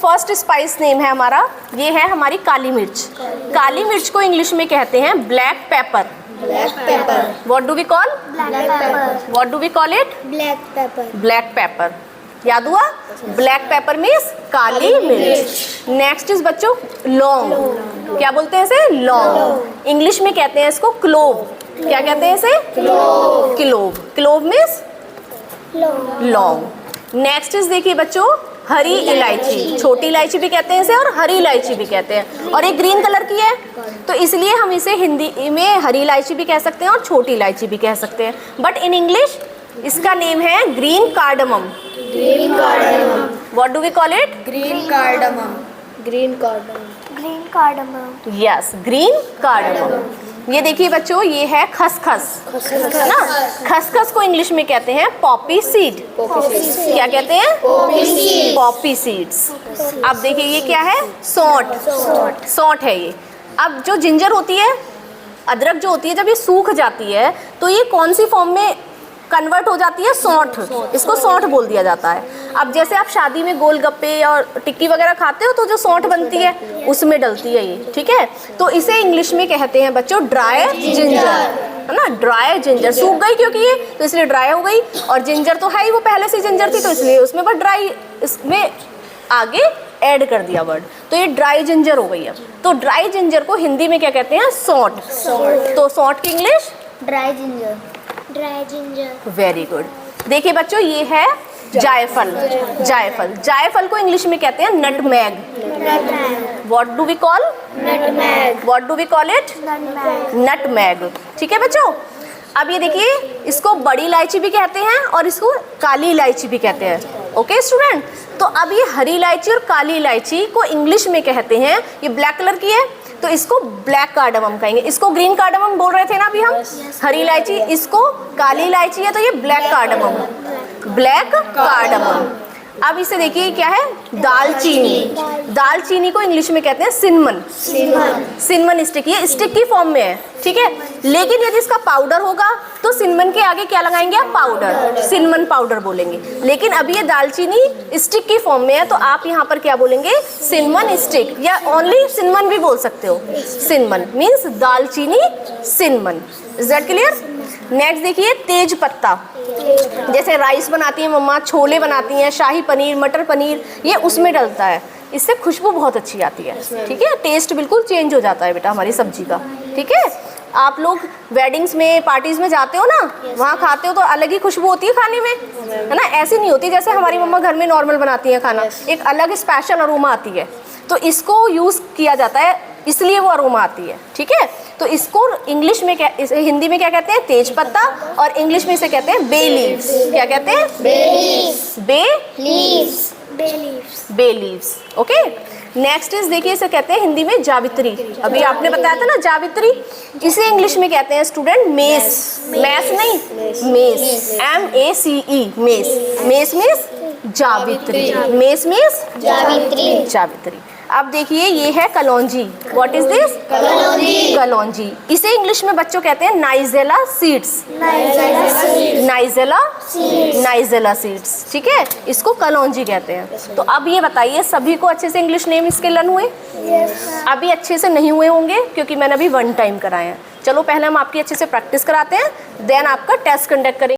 First spice name है हमारा, ये है हमारी काली मिर्च। काली मिर्च को इंग्लिश में कहते हैं black pepper. Black pepper. What do we call? Black pepper. What do we call it? Black pepper. Black pepper. याद हुआ? ब्लैक पेपर मीन्स काली मिर्च। नेक्स्ट इज बच्चों लौंग। क्या बोलते हैं इसे? लौंग। इंग्लिश में कहते हैं इसको क्लोव। क्या कहते हैं इसे? क्लोव। क्लोव। क्लोव मीन्स लौंग। नेक्स्ट इज देखिए बच्चों हरी इलायची। छोटी इलायची भी कहते हैं इसे और हरी इलायची भी कहते हैं, और ये ग्रीन कलर की है तो इसलिए हम इसे हिंदी में हरी इलायची भी कह सकते हैं और छोटी इलायची भी कह सकते हैं। बट इन इंग्लिश इसका नेम है green cardamom. Green cardamom. What do we call it? Green cardamom. Green cardamom. Green cardamom. Yes, green cardamom. ये देखिए बच्चों ये है खसखस, है ना। खसखस को इंग्लिश में कहते हैं पॉपी सीड। क्या कहते हैं? Poppy seeds. अब देखिए ये क्या है? सौंठ। सौंठ है ये। अब जो जिंजर होती है, अदरक जो होती है, जब ये सूख जाती है तो ये कौन सी फॉर्म में कन्वर्ट हो जाती है? सौंठ। इसको सौंठ बोल दिया जाता है। अब जैसे आप शादी में गोलगप्पे और टिक्की वगैरह खाते हो तो जो सौंठ बनती है उसमें डलती है ये, ठीक है। तो इसे इंग्लिश में कहते हैं बच्चों ड्राई जिंजर, है ना। ड्राई जिंजर सूख गई क्योंकि ये, तो इसलिए ड्राई हो गई। और जिंजर तो है ही, वो पहले से जिंजर थी तो इसलिए उसमें बस ड्राई इसमें आगे ऐड कर दिया वर्ड, तो ये ड्राई जिंजर हो गई। अब तो ड्राई जिंजर को हिंदी में क्या कहते हैं? सौंठ। तो सौंठ की English? Dry ginger. Dry ginger. Very good. देखिए बच्चों ये है जायफल। जायफल। जायफल को इंग्लिश में कहते हैं nutmeg. What do we call? Nutmeg. What do we call it? Nutmeg. Nutmeg. ठीक है बच्चों। अब ये देखिए इसको बड़ी इलायची भी कहते हैं और इसको काली इलायची भी कहते हैं। ओके स्टूडेंट, तो अब ये हरी इलायची और काली इलायची को इंग्लिश में कहते हैं, ये ब्लैक कलर की है तो इसको ब्लैक कार्डमम कहेंगे। इसको ग्रीन कार्डमम बोल रहे थे ना अभी हम, हरी इलायची। इसको काली इलायची है तो ये ब्लैक कार्डमम। Black cardamom. अब इसे देखिए क्या है? दालचीनी। दालचीनी को इंग्लिश में कहते हैं सिनमन। सिनमन स्टिक, ये स्टिक की फॉर्म में है, ठीक है। लेकिन यदि इसका पाउडर होगा तो सिनमन के आगे क्या लगाएंगे आप? पाउडर। सिनमन पाउडर बोलेंगे। लेकिन अभी ये दालचीनी स्टिक की फॉर्म में है तो आप यहाँ पर क्या बोलेंगे? सिनमन स्टिक, या ओनली सिनमन भी बोल सकते हो। सिनमन मीन्स दालचीनी, cinnamon. Is that clear? Next देखिए तेज पत्ता। जैसे राइस बनाती है मम्मा, छोले बनाती हैं, शाही पनीर, मटर पनीर, ये उसमें डलता है। इससे खुशबू बहुत अच्छी आती है, ठीक है। टेस्ट बिल्कुल चेंज हो जाता है बेटा हमारी सब्जी का, ठीक है। आप लोग वेडिंग्स में, पार्टीज में जाते हो ना, वहाँ खाते हो तो अलग ही खुशबू होती है खाने में, है ना। ऐसी नहीं होती जैसे हमारी मम्मा घर में नॉर्मल बनाती है खाना, एक अलग स्पेशल अरोमा आती है। तो इसको यूज़ किया जाता है इसलिए वो अरोमा आती है, ठीक है। तो इसको इंग्लिश में क्या, हिंदी में क्या कहते हैं? तेज पत्ता, और इंग्लिश में इसे कहते हैं बे लीव्स। क्या कहते हैं? Bay leaves. Bay leaves. Okay. Next is देखिए इसे कहते हैं हिंदी में जावित्री। अभी आपने बताया था ना जावित्री, इसे इंग्लिश में कहते हैं स्टूडेंट मेस। मैस नहीं, mace. MECE, mace. Mace means जावित्री। मेस मीन्स जावित्री। अब देखिए ये है कलौंजी। What is this? कलौंजी। कलौंजी। इसे इंग्लिश में बच्चों कहते हैं नाइजेला सीड्स। नाइजेला सीड्स, ठीक है। इसको कलौंजी कहते हैं। तो अब ये बताइए सभी को अच्छे से इंग्लिश नेम इसके लर्न हुए? अभी अच्छे से नहीं हुए होंगे क्योंकि मैंने अभी 1 टाइम कराए हैं। चलो पहले हम आपकी अच्छे से प्रैक्टिस कराते हैं, देन आपका टेस्ट कंडक्ट करेंगे।